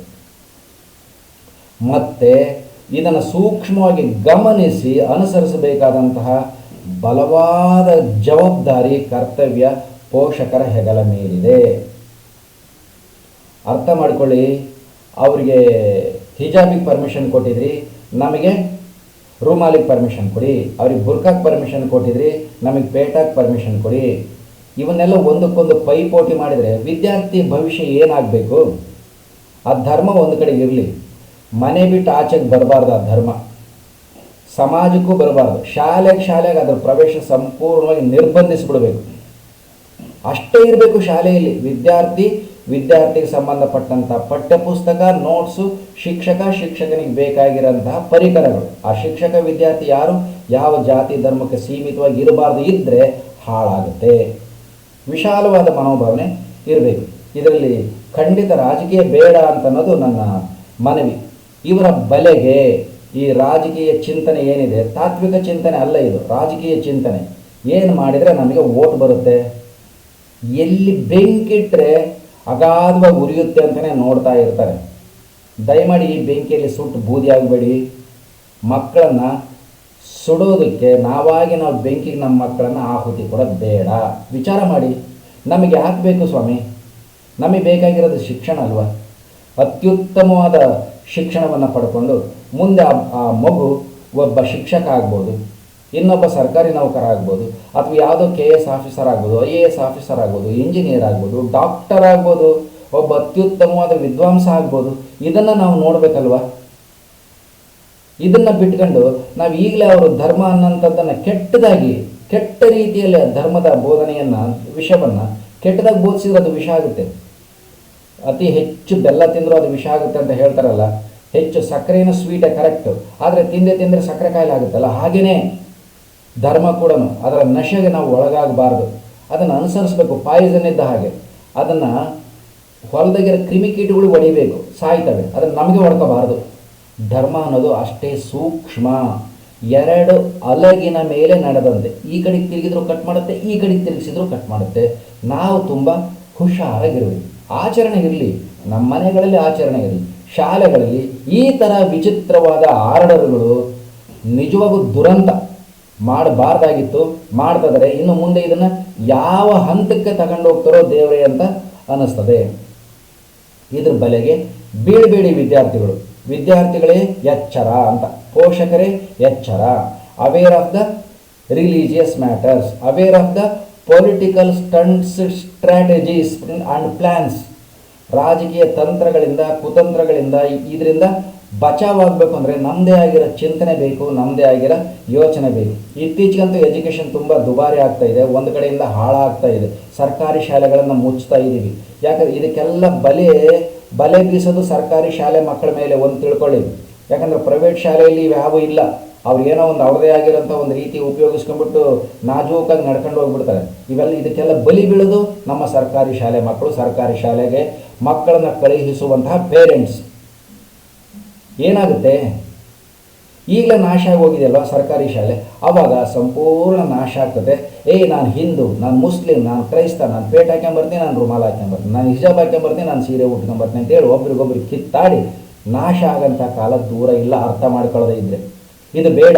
ಮತ್ತು ಇದನ್ನು ಸೂಕ್ಷ್ಮವಾಗಿ ಗಮನಿಸಿ ಅನುಸರಿಸಬೇಕಾದಂತಹ ಬಲವಾದ ಜವಾಬ್ದಾರಿ, ಕರ್ತವ್ಯ ಪೋಷಕರ ಹೆಗಲ ಮೇಲಿದೆ. ಅರ್ಥ ಮಾಡ್ಕೊಳ್ಳಿ. ಅವರಿಗೆ ಹಿಜಾಬಿಗೆ ಪರ್ಮಿಷನ್ ಕೊಟ್ಟಿದ್ರಿ, ನಮಗೆ ರೂಮಾಲಿಗೆ ಪರ್ಮಿಷನ್ ಕೊಡಿ. ಅವ್ರಿಗೆ ಬುರ್ಕಾಗೆ ಪರ್ಮಿಷನ್ ಕೊಟ್ಟಿದ್ರಿ, ನಮಗೆ ಪೇಟಾಗೆ ಪರ್ಮಿಷನ್ ಕೊಡಿ. ಇವನ್ನೆಲ್ಲ ಒಂದಕ್ಕೊಂದು ಪೈಪೋಟಿ ಮಾಡಿದರೆ ವಿದ್ಯಾರ್ಥಿ ಭವಿಷ್ಯ ಏನಾಗಬೇಕು? ಆ ಧರ್ಮ ಒಂದು ಕಡೆ ಇರಲಿ, ಮನೆ ಬಿಟ್ಟು ಆಚೆಗೆ ಬರಬಾರ್ದು. ಆ ಧರ್ಮ ಸಮಾಜಕ್ಕೂ ಬರಬಾರ್ದು. ಶಾಲೆಗೆ ಅದರ ಪ್ರವೇಶ ಸಂಪೂರ್ಣವಾಗಿ ನಿರ್ಬಂಧಿಸಿಬಿಡಬೇಕು. ಅಷ್ಟೇ ಇರಬೇಕು ಶಾಲೆಯಲ್ಲಿ. ವಿದ್ಯಾರ್ಥಿ ವಿದ್ಯಾರ್ಥಿಗೆ ಸಂಬಂಧಪಟ್ಟಂಥ ಪಠ್ಯಪುಸ್ತಕ, ನೋಟ್ಸು, ಶಿಕ್ಷಕನಿಗೆ ಬೇಕಾಗಿರೋಂತಹ ಪರಿಕರಗಳು. ಆ ಶಿಕ್ಷಕ ವಿದ್ಯಾರ್ಥಿ ಯಾರು ಯಾವ ಜಾತಿ ಧರ್ಮಕ್ಕೆ ಸೀಮಿತವಾಗಿ ಇರಬಾರ್ದು, ಇದ್ದರೆ ಹಾಳಾಗುತ್ತೆ. ವಿಶಾಲವಾದ ಮನೋಭಾವನೆ ಇರಬೇಕು. ಇದರಲ್ಲಿ ಖಂಡಿತ ರಾಜಕೀಯ ಬೇಡ ಅಂತನ್ನೋದು ನನ್ನ ಮನವಿ. ಇವರ ಬಲೆಗೆ ಈ ರಾಜಕೀಯ ಚಿಂತನೆ ಏನಿದೆ, ತಾತ್ವಿಕ ಚಿಂತನೆ ಅಲ್ಲ ಇದು, ರಾಜಕೀಯ ಚಿಂತನೆ. ಏನು ಮಾಡಿದರೆ ನಮಗೆ ಓಟ್ ಬರುತ್ತೆ, ಎಲ್ಲಿ ಬೆಂಕಿಟ್ರೆ ಅಗಾಧವಾಗಿ ಉರಿಯುತ್ತೆ ಅಂತಲೇ ನೋಡ್ತಾ ಇರ್ತಾರೆ. ದಯಮಾಡಿ ಈ ಬೆಂಕಿಯಲ್ಲಿ ಸುಟ್ಟು ಬೂದಿ ಆಗಬೇಡಿ. ಮಕ್ಕಳನ್ನು ಸುಡೋದಕ್ಕೆ ನಾವು ಬೆಂಕಿಗೆ ನಮ್ಮ ಮಕ್ಕಳನ್ನು ಆಹುತಿ ಕೊಡೋದು ಬೇಡ. ವಿಚಾರ ಮಾಡಿ, ನಮಗೆ ಯಾಕೆ ಬೇಕು ಸ್ವಾಮಿ? ನಮಗೆ ಬೇಕಾಗಿರೋದು ಶಿಕ್ಷಣ ಅಲ್ವಾ? ಅತ್ಯುತ್ತಮವಾದ ಶಿಕ್ಷಣವನ್ನು ಪಡ್ಕೊಂಡು ಮುಂದೆ ಆ ಮಗು ಒಬ್ಬ ಶಿಕ್ಷಕ ಆಗ್ಬೋದು, ಇನ್ನೊಬ್ಬ ಸರ್ಕಾರಿ ನೌಕರ ಆಗ್ಬೋದು, ಅಥವಾ ಯಾವುದೋ KS ಆಫೀಸರ್ ಆಗ್ಬೋದು, IAS ಆಫೀಸರ್ ಆಗ್ಬೋದು, ಇಂಜಿನಿಯರ್ ಆಗ್ಬೋದು, ಡಾಕ್ಟರ್ ಆಗ್ಬೋದು, ಒಬ್ಬ ಅತ್ಯುತ್ತಮವಾದ ವಿದ್ವಾಂಸ ಆಗ್ಬೋದು. ಇದನ್ನು ನಾವು ನೋಡಬೇಕಲ್ವ? ಇದನ್ನು ಬಿಟ್ಕೊಂಡು ನಾವು ಈಗಲೇ ಅವರು ಧರ್ಮ ಅನ್ನೋಂಥದ್ದನ್ನು ಕೆಟ್ಟ ರೀತಿಯಲ್ಲಿ ಧರ್ಮದ ಬೋಧನೆಯನ್ನು, ವಿಷಯವನ್ನು ಕೆಟ್ಟದಾಗಿ ಬೋಧಿಸಿದ್ರೆ ಅದು ವಿಷ ಆಗುತ್ತೆ. ಅತಿ ಹೆಚ್ಚು ಬೆಲ್ಲ ತಿಂದರೂ ಅದು ವಿಷ ಆಗುತ್ತೆ ಅಂತ ಹೇಳ್ತಾರಲ್ಲ, ಹೆಚ್ಚು ಸಕ್ಕರೆಯನ್ನು ಸ್ವೀಟೇ ಕರೆಕ್ಟು, ಆದರೆ ತಿಂದರೆ ಸಕ್ಕರೆ ಕಾಯಿಲೆ ಆಗುತ್ತಲ್ಲ, ಹಾಗೆಯೇ ಧರ್ಮ ಕೂಡ ಅದರ ನಶೆಗೆ ನಾವು ಒಳಗಾಗಬಾರ್ದು. ಅದನ್ನು ಅನುಸರಿಸಬೇಕು. ಪಾಯ್ಸನ್ ಇದ್ದ ಹಾಗೆ ಅದನ್ನು ಹೊಲದಾಗಿರೋ ಕ್ರಿಮಿಕೀಟಗಳು ಹೊಡಿಬೇಕು, ಸಾಯ್ತವೆ, ಅದನ್ನು ನಮಗೆ ಹೊಡ್ಕೋಬಾರ್ದು. ಧರ್ಮ ಅನ್ನೋದು ಅಷ್ಟೇ ಸೂಕ್ಷ್ಮ. 2 ಅಲಗಿನ ಮೇಲೆ ನಡೆದಂತೆ, ಈ ಕಡೆಗೆ ತಿರುಗಿದ್ರು ಕಟ್ ಮಾಡುತ್ತೆ, ಈ ಕಡೆಗೆ ತಿರುಗಿಸಿದ್ರು ಕಟ್ ಮಾಡುತ್ತೆ. ನಾವು ತುಂಬ ಹುಷಾರಾಗಿರಬೇಕು. ಆಚರಣೆ ಇರಲಿ, ನಮ್ಮ ಮನೆಗಳಲ್ಲಿ ಆಚರಣೆ ಇರಲಿ, ಶಾಲೆಗಳಲ್ಲಿ ಈ ಥರ ವಿಚಿತ್ರವಾದ ಆರ್ಡರ್ಗಳು ನಿಜವಾಗೂ ದುರಂತ. ಮಾಡಬಾರ್ದಾಗಿತ್ತು, ಮಾಡ್ತಿದ್ದಾರೆ. ಇನ್ನು ಮುಂದೆ ಇದನ್ನು ಯಾವ ಹಂತಕ್ಕೆ ತಗೊಂಡು ಹೋಗ್ತಾರೋ ದೇವರೇ ಅಂತ ಅನ್ನಿಸ್ತದೆ. ಇದ್ರ ಬಲೆಗೆ ಬೀಳಬೇಡಿ ವಿದ್ಯಾರ್ಥಿಗಳೇ ಎಚ್ಚರ ಅಂತ, ಪೋಷಕರೇ ಎಚ್ಚರ. Aware of the religious matters, aware of the political stunts, strategies and plans. ರಾಜಕೀಯ ತಂತ್ರಗಳಿಂದ, ಕುತಂತ್ರಗಳಿಂದ ಇದರಿಂದ ಬಚಾವಾಗಬೇಕು ಅಂದರೆ ನಮ್ಮದೇ ಆಗಿರೋ ಚಿಂತನೆ ಬೇಕು, ನಮ್ಮದೇ ಆಗಿರೋ ಯೋಚನೆ ಬೇಕು. ಇತ್ತೀಚೆಗಂತೂ ಎಜುಕೇಷನ್ ತುಂಬ ದುಬಾರಿ ಆಗ್ತಾ ಇದೆ, ಒಂದು ಕಡೆಯಿಂದ ಹಾಳಾಗ್ತಾ ಇದೆ. ಸರ್ಕಾರಿ ಶಾಲೆಗಳನ್ನು ಮುಚ್ತಾ ಇದ್ದೀವಿ. ಯಾಕಂದರೆ ಇದಕ್ಕೆಲ್ಲ ಬಲೆ ಬೀಸೋದು ಸರ್ಕಾರಿ ಶಾಲೆ ಮಕ್ಕಳ ಮೇಲೆ ಒಂದು ತಿಳ್ಕೊಳ್ಳಿ. ಯಾಕಂದರೆ ಪ್ರೈವೇಟ್ ಶಾಲೆಯಲ್ಲಿ ಇವ್ಯಾವೂ ಇಲ್ಲ. ಅವ್ರು ಏನೋ ಒಂದು ಅವ್ರದೇ ಆಗಿರೋಂಥ ಒಂದು ರೀತಿ ಉಪಯೋಗಿಸ್ಕೊಂಡ್ಬಿಟ್ಟು ನಾಜೂಕಾಗಿ ನಡ್ಕೊಂಡು ಹೋಗ್ಬಿಡ್ತಾರೆ. ಇದಕ್ಕೆಲ್ಲ ಬಲಿ ಬೀಳೋದು ನಮ್ಮ ಸರ್ಕಾರಿ ಶಾಲೆ ಮಕ್ಕಳು, ಸರ್ಕಾರಿ ಶಾಲೆಗೆ ಮಕ್ಕಳನ್ನು ಕಳುಹಿಸುವಂತಹ ಪೇರೆಂಟ್ಸ್. ಏನಾಗುತ್ತೆ, ಈಗಲೇ ನಾಶ ಆಗೋಗಿದೆಯಲ್ವ ಸರ್ಕಾರಿ ಶಾಲೆ, ಆವಾಗ ಸಂಪೂರ್ಣ ನಾಶ ಆಗ್ತದೆ. ನಾನು ಹಿಂದೂ, ನಾನು ಮುಸ್ಲಿಂ, ನಾನು ಕ್ರೈಸ್ತ, ನಾನು ಪೇಟ್ ಹಾಕ್ಕೊಂಬರ್ತೀನಿ, ನಾನು ರುಮಾಲ್ ಹಾಕ್ಕೊಂಬರ್ತೀನಿ, ನಾನು ಹಿಜಾಬ್ ಹಾಕ್ಕೊಂಬರ್ತೀನಿ, ನಾನು ಸೀರೆ ಉಟ್ಕೊಂಬರ್ತೀನಿ ಅಂತೇಳಿ ಒಬ್ರಿಗೊಬ್ರಿಗೆ ಕಿತ್ತಾಡಿ ನಾಶ ಆಗಂಥ ಕಾಲ ದೂರ ಇಲ್ಲ. ಅರ್ಥ ಮಾಡ್ಕೊಳ್ಳೋದೇ ಇದ್ದರೆ ಇದು ಬೇಡ.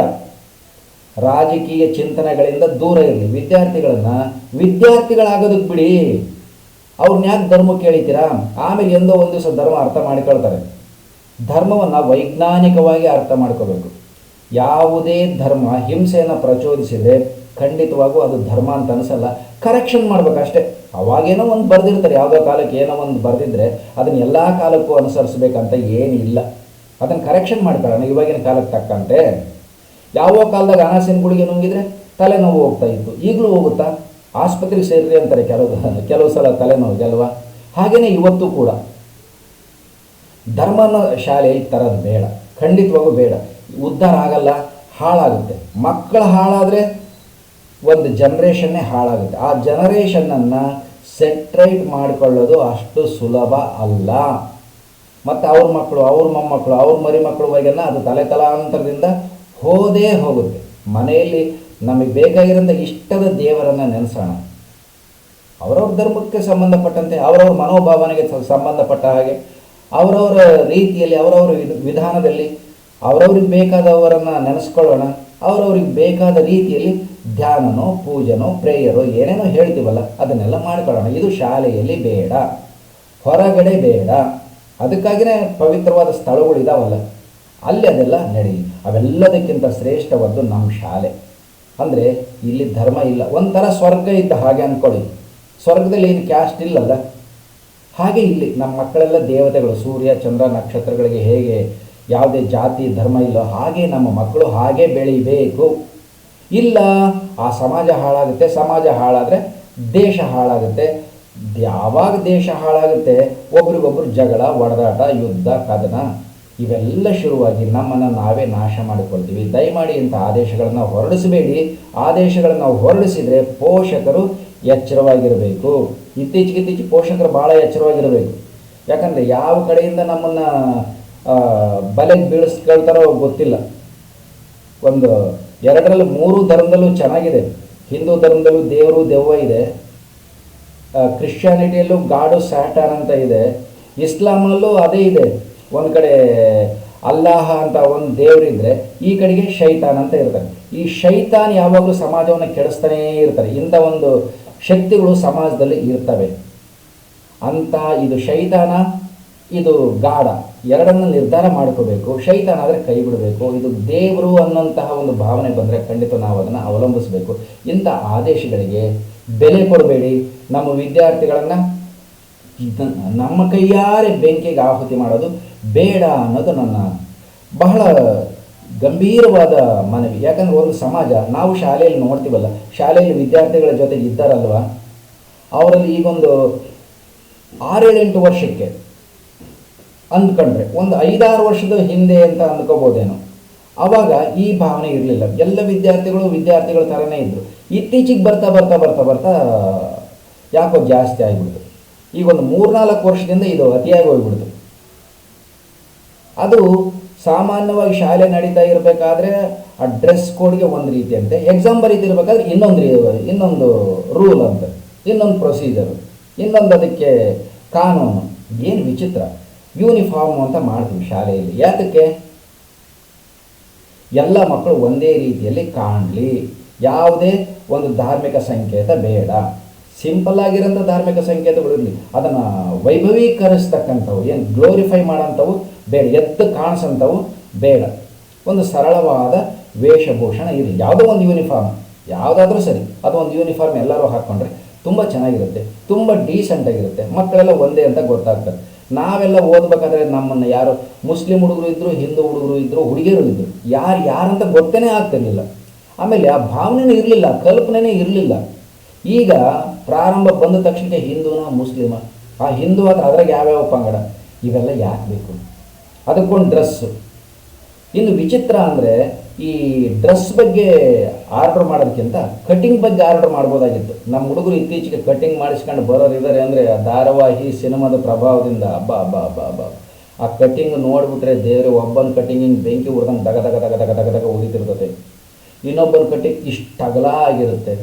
ರಾಜಕೀಯ ಚಿಂತನೆಗಳಿಂದ ದೂರ ಇರಲಿ. ವಿದ್ಯಾರ್ಥಿಗಳಾಗೋದಕ್ಕೆ ಬಿಡಿ. ಅವ್ರನ್ನ ಯಾಕೆ ಧರ್ಮಕ್ಕೆ ಕೇಳಿತೀರಾ? ಆಮೇಲೆ ಎಂದೋ ಒಂದು ದಿವಸ ಧರ್ಮ ಅರ್ಥ ಮಾಡಿಕೊಳ್ತಾರೆ. ಧರ್ಮವನ್ನು ವೈಜ್ಞಾನಿಕವಾಗಿ ಅರ್ಥ ಮಾಡ್ಕೋಬೇಕು. ಯಾವುದೇ ಧರ್ಮ ಹಿಂಸೆಯನ್ನು ಪ್ರಚೋದಿಸಿದರೆ ಖಂಡಿತವಾಗೂ ಅದು ಧರ್ಮ ಅಂತ ಅನಿಸಲ್ಲ. ಕರೆಕ್ಷನ್ ಮಾಡ್ಬೇಕಷ್ಟೇ. ಅವಾಗೇನೋ ಒಂದು ಬರೆದಿರ್ತಾರೆ, ಯಾವುದೋ ಕಾಲಕ್ಕೆ ಏನೋ ಒಂದು ಬರೆದಿದ್ರೆ ಅದನ್ನು ಎಲ್ಲ ಕಾಲಕ್ಕೂ ಅನುಸರಿಸ್ಬೇಕಂತ ಏನಿಲ್ಲ. ಅದನ್ನು ಕರೆಕ್ಷನ್ ಮಾಡ್ಕೊಳ್ಳೋಣ ಇವಾಗಿನ ಕಾಲಕ್ಕೆ ತಕ್ಕಂತೆ. ಯಾವ ಕಾಲದಾಗ ಅನಾಸಿನ ಗುಳಿಗೆ ನುಂಗಿದ್ರೆ ತಲೆನೋವು ಹೋಗ್ತಾ ಇತ್ತು, ಈಗಲೂ ಹೋಗುತ್ತಾ? ಆಸ್ಪತ್ರೆಗೆ ಸೇರಿರಿ ಅಂತಾರೆ ಕೆಲವು ಸಲ ತಲೆನೋವಿಗೆ ಅಲ್ವಾ? ಹಾಗೆಯೇ ಇವತ್ತು ಕೂಡ ಧರ್ಮನ ಶಾಲೆ ತರೋದು ಬೇಡ, ಖಂಡಿತವಾಗೂ ಬೇಡ. ಉದ್ಧಾರ ಆಗಲ್ಲ, ಹಾಳಾಗುತ್ತೆ. ಮಕ್ಕಳು ಹಾಳಾದರೆ ಒಂದು ಜನ್ರೇಷನ್ನೇ ಹಾಳಾಗುತ್ತೆ. ಆ ಜನರೇಷನ್ನನ್ನು ಸೆಟ್ರೈಟ್ ಮಾಡಿಕೊಳ್ಳೋದು ಅಷ್ಟು ಸುಲಭ ಅಲ್ಲ. ಮತ್ತು ಅವ್ರ ಮಕ್ಕಳು, ಅವ್ರ ಮೊಮ್ಮಕ್ಕಳು, ಅವ್ರ ಮರಿ ಮಕ್ಕಳುವರೆಗೆಲ್ಲ ಅದು ತಲೆತಲಾಂತರದಿಂದ ಹೋಗುತ್ತೆ. ಮನೆಯಲ್ಲಿ ನಮಗೆ ಬೇಕಾಗಿರೋಂಥ ಇಷ್ಟದ ದೇವರನ್ನು ನೆನೆಸೋಣ. ಅವರವ್ರ ಧರ್ಮಕ್ಕೆ ಸಂಬಂಧಪಟ್ಟಂತೆ, ಅವರವ್ರ ಮನೋಭಾವನೆಗೆ ಸಂಬಂಧಪಟ್ಟ ಹಾಗೆ, ಅವರವರ ರೀತಿಯಲ್ಲಿ, ಅವರವರ ವಿಧಾನದಲ್ಲಿ ಅವರವ್ರಿಗೆ ಬೇಕಾದವರನ್ನು ನೆನೆಸ್ಕೊಳ್ಳೋಣ. ಅವರವ್ರಿಗೆ ಬೇಕಾದ ರೀತಿಯಲ್ಲಿ ಧ್ಯಾನನೋ, ಪೂಜನೋ, ಪ್ರೇಯರೋ ಏನೇನೋ ಹೇಳ್ತೀವಲ್ಲ ಅದನ್ನೆಲ್ಲ ಮಾಡ್ಕೊಳ್ಳೋಣ. ಇದು ಶಾಲೆಯಲ್ಲಿ ಬೇಡ, ಹೊರಗಡೆ ಬೇಡ. ಅದಕ್ಕಾಗಿಯೇ ಪವಿತ್ರವಾದ ಸ್ಥಳಗಳಿದಾವಲ್ಲ, ಅಲ್ಲಿ ಅದೆಲ್ಲ ನಡೀಲಿ. ಅವೆಲ್ಲದಕ್ಕಿಂತ ಶ್ರೇಷ್ಠವಾದ್ದು ನಮ್ಮ ಶಾಲೆ. ಅಂದರೆ ಇಲ್ಲಿ ಧರ್ಮ ಇಲ್ಲ, ಒಂಥರ ಸ್ವರ್ಗ ಇದ್ದ ಹಾಗೆ ಅಂದ್ಕೊಳ್ಳಿ. ಸ್ವರ್ಗದಲ್ಲಿ ಏನು ಕ್ಯಾಸ್ಟ್ ಇಲ್ಲಲ್ಲ, ಹಾಗೆ ಇಲ್ಲಿ ನಮ್ಮ ಮಕ್ಕಳೆಲ್ಲ ದೇವತೆಗಳು. ಸೂರ್ಯ, ಚಂದ್ರ, ನಕ್ಷತ್ರಗಳಿಗೆ ಹೇಗೆ ಯಾವುದೇ ಜಾತಿ ಧರ್ಮ ಇಲ್ಲೋ ಹಾಗೆ ನಮ್ಮ ಮಕ್ಕಳು ಹಾಗೆ ಬೆಳಿಬೇಕು. ಇಲ್ಲ, ಆ ಸಮಾಜ ಹಾಳಾಗುತ್ತೆ. ಸಮಾಜ ಹಾಳಾದರೆ ದೇಶ ಹಾಳಾಗುತ್ತೆ. ಯಾವಾಗ ದೇಶ ಹಾಳಾಗುತ್ತೆ, ಒಬ್ರಿಗೊಬ್ರು ಜಗಳ, ಒಡೆದಾಟ, ಯುದ್ಧ, ಕದನ ಇವೆಲ್ಲ ಶುರುವಾಗಿ ನಮ್ಮನ್ನು ನಾವೇ ನಾಶ ಮಾಡಿಕೊಳ್ತೀವಿ. ದಯಮಾಡಿ ಇಂಥ ಆದೇಶಗಳನ್ನು ಹೊರಡಿಸಬೇಡಿ. ಆದೇಶಗಳನ್ನು ನಾವು ಹೊರಡಿಸಿದರೆ ಪೋಷಕರು ಎಚ್ಚರವಾಗಿರಬೇಕು. ಇತ್ತೀಚೆಗೆ ಪೋಷಕರು ಭಾಳ ಎಚ್ಚರವಾಗಿರಬೇಕು. ಯಾಕಂದರೆ ಯಾವ ಕಡೆಯಿಂದ ನಮ್ಮನ್ನು ಬಲೆಗೆ ಬೀಳಿಸ್ಕೊಳ್ತಾರೋ ಗೊತ್ತಿಲ್ಲ. ಒಂದು ಎರಡರಲ್ಲಿ ಮೂರು ಧರ್ಮದಲ್ಲೂ ಚೆನ್ನಾಗಿದೆ. ಹಿಂದೂ ಧರ್ಮದಲ್ಲೂ ದೇವರು ದೆವ್ವ ಇದೆ, ಕ್ರಿಶ್ಚಿಯಾನಿಟಿಯಲ್ಲೂ ಗಾಡು ಸ್ಯಾಟಾನ್ ಅಂತ ಇದೆ, ಇಸ್ಲಾಮಲ್ಲೂ ಅದೇ ಇದೆ. ಒಂದು ಕಡೆ ಅಲ್ಲಾಹ ಅಂತ ಒಂದು ದೇವರಿದ್ದರೆ ಈ ಕಡೆಗೆ ಶೈತಾನ್ ಅಂತ ಇರ್ತಾರೆ. ಈ ಶೈತಾನ್ ಯಾವಾಗಲೂ ಸಮಾಜವನ್ನು ಕೆಡಿಸ್ತಾನೇ ಇರ್ತಾರೆ. ಇಂಥ ಒಂದು ಶಕ್ತಿಗಳು ಸಮಾಜದಲ್ಲಿ ಇರ್ತವೆ ಅಂತ. ಇದು ಶೈತಾನ, ಇದು ಗಾಢ, ಎರಡನ್ನು ನಿರ್ಧಾರ ಮಾಡ್ಕೋಬೇಕು. ಶೈತಾನ ಆದರೆ ಕೈ ಬಿಡಬೇಕು. ಇದು ದೇವರು ಅನ್ನೋಂತಹ ಒಂದು ಭಾವನೆ ಬಂದರೆ ಖಂಡಿತ ನಾವು ಅದನ್ನು ಅವಲಂಬಿಸಬೇಕು. ಇಂಥ ಆದೇಶಗಳಿಗೆ ಬೆಲೆ ಕೊಡಬೇಡಿ. ನಮ್ಮ ವಿದ್ಯಾರ್ಥಿಗಳನ್ನು ನಮ್ಮ ಕೈಯಾರೆ ಬೆಂಕಿಗೆ ಆಹುತಿ ಮಾಡೋದು ಬೇಡ ಅನ್ನೋದು ನನ್ನ ಬಹಳ ಗಂಭೀರವಾದ ಮನವಿ. ಯಾಕಂದರೆ ಒಂದು ಸಮಾಜ, ನಾವು ಶಾಲೆಯಲ್ಲಿ ನೋಡ್ತೀವಲ್ಲ, ಶಾಲೆಯಲ್ಲಿ ವಿದ್ಯಾರ್ಥಿಗಳ ಜೊತೆಗೆ ಇದ್ದಾರಲ್ವ, ಅವರಲ್ಲಿ ಈಗೊಂದು 6-7-8 ವರ್ಷಕ್ಕೆ ಅಂದ್ಕೊಂಡ್ರೆ ಒಂದು 5-6 ವರ್ಷದ ಹಿಂದೆ ಅಂತ ಅಂದ್ಕೋಬೋದೇನೋ, ಆವಾಗ ಈ ಭಾವನೆ ಇರಲಿಲ್ಲ. ಎಲ್ಲ ವಿದ್ಯಾರ್ಥಿಗಳ ಥರನೇ ಇದ್ದರು. ಇತ್ತೀಚೆಗೆ ಬರ್ತಾ ಯಾಕೋ ಜಾಸ್ತಿ ಆಗಿಬಿಡ್ತು. ಈಗ ಒಂದು 3-4 ವರ್ಷದಿಂದ ಇದು ಅತಿಯಾಗಿ ಹೋಗ್ಬಿಡ್ತು. ಅದು ಸಾಮಾನ್ಯವಾಗಿ ಶಾಲೆ ನಡೀತಾ ಇರಬೇಕಾದ್ರೆ ಆ ಡ್ರೆಸ್ ಕೋಡ್ಗೆ ಒಂದು ರೀತಿ ಅಂತೆ, ಎಕ್ಸಾಮ್ ಬರೀತಿರ್ಬೇಕಾದ್ರೆ ಇನ್ನೊಂದು ರೂಲ್ ಅಂತ, ಇನ್ನೊಂದು ಪ್ರೊಸೀಜರು, ಇನ್ನೊಂದು ಅದಕ್ಕೆ ಕಾನೂನು. ಏನು ವಿಚಿತ್ರ. ಯೂನಿಫಾರ್ಮ್ ಅಂತ ಮಾಡ್ತೀವಿ ಶಾಲೆಯಲ್ಲಿ. ಯಾತಕ್ಕೆ? ಎಲ್ಲ ಮಕ್ಕಳು ಒಂದೇ ರೀತಿಯಲ್ಲಿ ಕಾಣಲಿ, ಯಾವುದೇ ಒಂದು ಧಾರ್ಮಿಕ ಸಂಕೇತ ಬೇಡ. ಸಿಂಪಲ್ ಆಗಿರೋಂಥ ಧಾರ್ಮಿಕ ಸಂಕೇತಗಳಿರಲಿ, ಅದನ್ನು ವೈಭವೀಕರಿಸ್ತಕ್ಕಂಥವು, ಏನು ಗ್ಲೋರಿಫೈ ಮಾಡೋಂಥವು ಬೇಡ, ಎದ್ದು ಕಾಣಿಸೋಂಥವು ಬೇಡ. ಒಂದು ಸರಳವಾದ ವೇಷಭೂಷಣ ಇರಲಿ. ಯಾವುದೋ ಒಂದು ಯೂನಿಫಾರ್ಮ್, ಯಾವುದಾದ್ರೂ ಸರಿ, ಅದು ಒಂದು ಯೂನಿಫಾರ್ಮ್ ಎಲ್ಲರೂ ಹಾಕ್ಕೊಂಡ್ರೆ ತುಂಬ ಚೆನ್ನಾಗಿರುತ್ತೆ, ತುಂಬ ಡೀಸೆಂಟಾಗಿರುತ್ತೆ. ಮಕ್ಕಳೆಲ್ಲ ಒಂದೇ ಅಂತ ಗೊತ್ತಾಗ್ತದೆ. ನಾವೆಲ್ಲ ಓದಬೇಕಾದ್ರೆ ನಮ್ಮನ್ನು ಯಾರು ಮುಸ್ಲಿಂ ಹುಡುಗರು ಇದ್ದರು, ಹಿಂದೂ ಹುಡುಗರು ಇದ್ದರು, ಹುಡುಗಿಯರು ಇದ್ದರು, ಯಾರಂತ ಗೊತ್ತೇ ಆಗ್ತಿರ್ಲಿಲ್ಲ. ಆಮೇಲೆ ಆ ಭಾವನೆನೇ ಇರಲಿಲ್ಲ, ಕಲ್ಪನೆನೇ ಇರಲಿಲ್ಲ. ಈಗ ಪ್ರಾರಂಭ ಬಂದ ತಕ್ಷಣ ಹಿಂದೂನ ಮುಸ್ಲಿಮ, ಆ ಹಿಂದೂ ಆದರೆ ಅದ್ರಾಗ ಯಾವ್ಯಾವ ಪಂಗಡ, ಇವೆಲ್ಲ ಯಾಕೆ ಬೇಕು? ಅದಕ್ಕೊಂದು ಡ್ರೆಸ್ಸು. ಇನ್ನು ವಿಚಿತ್ರ ಅಂದರೆ ಈ ಡ್ರೆಸ್ ಬಗ್ಗೆ ಆರ್ಡ್ರ್ ಮಾಡೋದಕ್ಕಿಂತ ಕಟಿಂಗ್ ಬಗ್ಗೆ ಆರ್ಡ್ರ್ ಮಾಡ್ಬೋದಾಗಿತ್ತು. ನಮ್ಮ ಹುಡುಗರು ಇತ್ತೀಚೆಗೆ ಕಟಿಂಗ್ ಮಾಡಿಸ್ಕೊಂಡು ಬರೋರು ಇದ್ದಾರೆ ಅಂದರೆ ಧಾರಾವಾಹಿ ಸಿನಿಮಾದ ಪ್ರಭಾವದಿಂದ ಅಬ್ಬಾ ಆ ಕಟಿಂಗ್ ನೋಡಿಬಿಟ್ರೆ ದೇವರೇ, ಒಬ್ಬನ ಕಟಿಂಗ್ ಹಿಂಗೆ ಬೆಂಕಿ ಉಡ್ದಂಗೆ ದಗ ದಗ ದಗ ದಗ ದಗ ದಗ ಉರಿತಿರ್ತದೆ, ಇನ್ನೊಬ್ಬನ ಕಟಿಂಗ್ ಇಷ್ಟು ಅಗಲ ಆಗಿರುತ್ತೆ.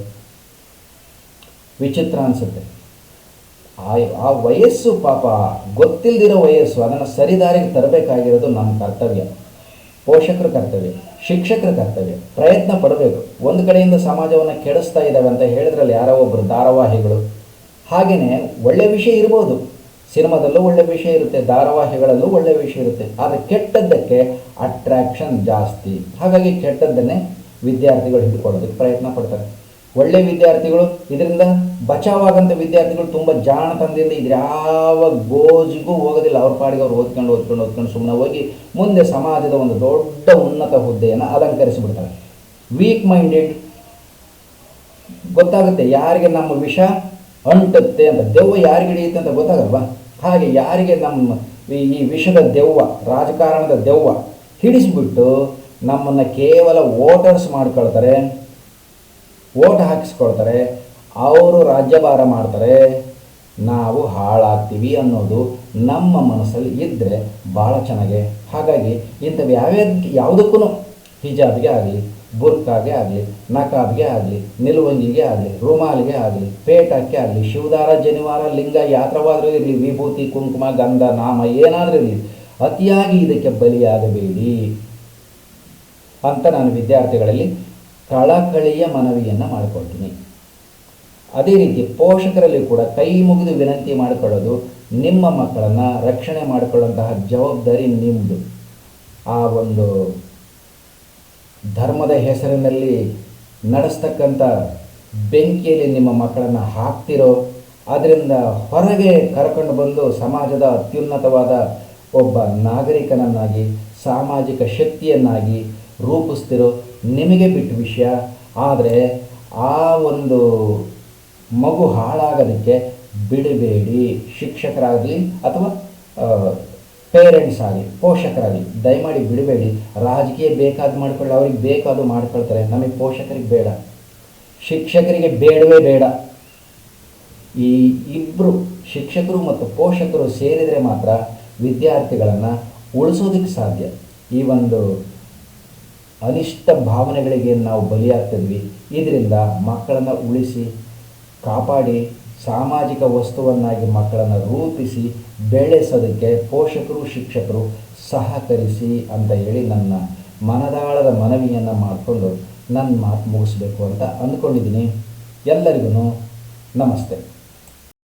ವಿಚಿತ್ರ ಅನಿಸುತ್ತೆ. ಆ ವಯಸ್ಸು ಪಾಪ ಗೊತ್ತಿಲ್ಲದಿರೋ ವಯಸ್ಸು, ಅದನ್ನು ಸರಿದಾರಿಗೆ ತರಬೇಕಾಗಿರೋದು ನಮ್ಮ ಕರ್ತವ್ಯ, ಪೋಷಕರ ಕರ್ತವ್ಯ, ಶಿಕ್ಷಕರ ಕರ್ತವ್ಯ. ಪ್ರಯತ್ನ ಪಡಬೇಕು. ಒಂದು ಕಡೆಯಿಂದ ಸಮಾಜವನ್ನು ಕೆಡಿಸ್ತಾ ಇದ್ದಾವೆ ಅಂತ ಹೇಳಿದ್ರಲ್ಲಿ ಯಾರೋ ಒಬ್ಬರು ಧಾರಾವಾಹಿಗಳು. ಹಾಗೆಯೇ ಒಳ್ಳೆಯ ವಿಷಯ ಇರ್ಬೋದು, ಸಿನಿಮಾದಲ್ಲೂ ಒಳ್ಳೆಯ ವಿಷಯ ಇರುತ್ತೆ, ಧಾರಾವಾಹಿಗಳಲ್ಲೂ ಒಳ್ಳೆಯ ವಿಷಯ ಇರುತ್ತೆ. ಆದರೆ ಕೆಟ್ಟದ್ದಕ್ಕೆ ಅಟ್ರಾಕ್ಷನ್ ಜಾಸ್ತಿ. ಹಾಗಾಗಿ ಕೆಟ್ಟದ್ದನ್ನೇ ವಿದ್ಯಾರ್ಥಿಗಳು ಹಿಡ್ಕೊಳ್ಳೋದಕ್ಕೆ ಪ್ರಯತ್ನ ಪಡ್ತಾರೆ. ಒಳ್ಳೆಯ ವಿದ್ಯಾರ್ಥಿಗಳು, ಇದರಿಂದ ಬಚಾವಾಗಂಥ ವಿದ್ಯಾರ್ಥಿಗಳು ತುಂಬ ಜಾಣತನದಿಂದ ಇದ್ಯಾವ ಗೋಜಿಗೂ ಹೋಗೋದಿಲ್ಲ. ಅವ್ರ ಪಾಡಿಗೆ ಅವ್ರು ಓದ್ಕೊಂಡು ಸುಮ್ಮನೆ ಹೋಗಿ ಮುಂದೆ ಸಮಾಜದ ಒಂದು ದೊಡ್ಡ ಉನ್ನತ ಹುದ್ದೆಯನ್ನು ಅಲಂಕರಿಸಿಬಿಡ್ತಾರೆ. ವೀಕ್ ಮೈಂಡೆಡ್, ಗೊತ್ತಾಗುತ್ತೆ ಯಾರಿಗೆ ನಮ್ಮ ವಿಷ ಅಂಟುತ್ತೆ ಅಂತ, ದೆವ್ವ ಯಾರಿಗೆ ಹಿಡಿಯುತ್ತೆ ಅಂತ ಗೊತ್ತಾಗಲ್ವಾ? ಹಾಗೆ ಯಾರಿಗೆ ನಮ್ಮ ಈ ವಿಷದ ದೆವ್ವ, ರಾಜಕಾರಣದ ದೆವ್ವ ಹಿಡಿಸ್ಬಿಟ್ಟು ನಮ್ಮನ್ನು ಕೇವಲ ವೋಟರ್ಸ್ ಮಾಡ್ಕೊಳ್ತಾರೆ, ಓಟ್ ಹಾಕಿಸ್ಕೊಳ್ತಾರೆ, ಅವರು ರಾಜ್ಯಭಾರ ಮಾಡ್ತಾರೆ, ನಾವು ಹಾಳಾಗ್ತೀವಿ ಅನ್ನೋದು ನಮ್ಮ ಮನಸ್ಸಲ್ಲಿ ಇದ್ದರೆ ಭಾಳ ಚೆನ್ನಾಗೆ. ಹಾಗಾಗಿ ಇಂಥವು ಯಾವುದಕ್ಕೂ ಹಿಜಾಬ್ಗೆ ಆಗಲಿ, ಬುರ್ಕಾಗೆ ಆಗಲಿ, ನಕಾಬ್ಗೆ ಆಗಲಿ, ನಿಲುವಂಗಿಗೆ ಆಗಲಿ, ರುಮಾಲಿಗೆ ಆಗಲಿ, ಪೇಟಕ್ಕೆ ಆಗಲಿ, ಶಿವದಾರ, ಜನಿವಾರ, ಲಿಂಗ ಯಾತ್ರವಾದರೂ ಇರಲಿ, ವಿಭೂತಿ, ಕುಂಕುಮ, ಗಂಧ, ನಾಮ ಏನಾದರೂ ಇರಲಿ, ಅತಿಯಾಗಿ ಇದಕ್ಕೆ ಬಲಿಯಾಗಬೇಡಿ ಅಂತ ನಾನು ವಿದ್ಯಾರ್ಥಿಗಳಲ್ಲಿ ಕಳಕಳಿಯ ಮನವಿಯನ್ನು ಮಾಡಿಕೊಳ್ತೀನಿ. ಅದೇ ರೀತಿ ಪೋಷಕರಲ್ಲಿ ಕೂಡ ಕೈ ಮುಗಿದು ವಿನಂತಿ ಮಾಡಿಕೊಳ್ಳೋದು, ನಿಮ್ಮ ಮಕ್ಕಳನ್ನು ರಕ್ಷಣೆ ಮಾಡಿಕೊಳ್ಳುವಂತಹ ಜವಾಬ್ದಾರಿ ನಿಮ್ಮದು. ಆ ಒಂದು ಧರ್ಮದ ಹೆಸರಿನಲ್ಲಿ ನಡೆಸ್ತಕ್ಕಂಥ ಬೆಂಕಿಯಲ್ಲಿ ನಿಮ್ಮ ಮಕ್ಕಳನ್ನು ಹಾಕ್ತಿರೋ, ಅದರಿಂದ ಹೊರಗೆ ಕರ್ಕೊಂಡು ಬಂದು ಸಮಾಜದ ಅತ್ಯುನ್ನತವಾದ ಒಬ್ಬ ನಾಗರಿಕನನ್ನಾಗಿ, ಸಾಮಾಜಿಕ ಶಕ್ತಿಯನ್ನಾಗಿ ರೂಪಿಸ್ತಿರೋ, ನಿಮಗೆ ಬಿಟ್ಟ ವಿಷಯ. ಆದರೆ ಆ ಒಂದು ಮಗು ಹಾಳಾಗೋದಕ್ಕೆ ಬಿಡಬೇಡಿ. ಶಿಕ್ಷಕರಾಗಲಿ ಅಥವಾ ಪೇರೆಂಟ್ಸ್ ಆಗಲಿ, ಪೋಷಕರಾಗಲಿ ದಯಮಾಡಿ ಬಿಡಬೇಡಿ. ರಾಜಕೀಯ ಬೇಕಾದ ಮಾಡ್ಕೊಳ್ಳಿ, ಅವ್ರಿಗೆ ಬೇಕಾದು ಮಾಡ್ಕೊಳ್ತಾರೆ, ನಮಗೆ ಪೋಷಕರಿಗೆ ಬೇಡ, ಶಿಕ್ಷಕರಿಗೆ ಬೇಡವೇ ಬೇಡ. ಈ ಇಬ್ಬರು ಶಿಕ್ಷಕರು ಮತ್ತು ಪೋಷಕರು ಸೇರಿದರೆ ಮಾತ್ರ ವಿದ್ಯಾರ್ಥಿಗಳನ್ನು ಉಳಿಸೋದಕ್ಕೆ ಸಾಧ್ಯ. ಈ ಒಂದು ಅನಿಷ್ಟ ಭಾವನೆಗಳಿಗೆ ನಾವು ಬಲಿಯಾಗ್ತಿದ್ವಿ. ಇದರಿಂದ ಮಕ್ಕಳನ್ನು ಉಳಿಸಿ ಕಾಪಾಡಿ ಸಾಮಾಜಿಕ ವಸ್ತುವನ್ನಾಗಿ ಮಕ್ಕಳನ್ನು ರೂಪಿಸಿ ಬೆಳೆಸೋದಕ್ಕೆ ಪೋಷಕರು ಶಿಕ್ಷಕರು ಸಹಕರಿಸಿ ಅಂತ ಹೇಳಿ ನನ್ನ ಮನದಾಳದ ಮನವಿಯನ್ನು ಮಾಡಿಕೊಂಡು ನನ್ನ ಮಾತು ಮುಗಿಸ್ಬೇಕು ಅಂತ ಅಂದ್ಕೊಂಡಿದ್ದೀನಿ. ಎಲ್ಲರಿಗೂ ನಮಸ್ತೆ.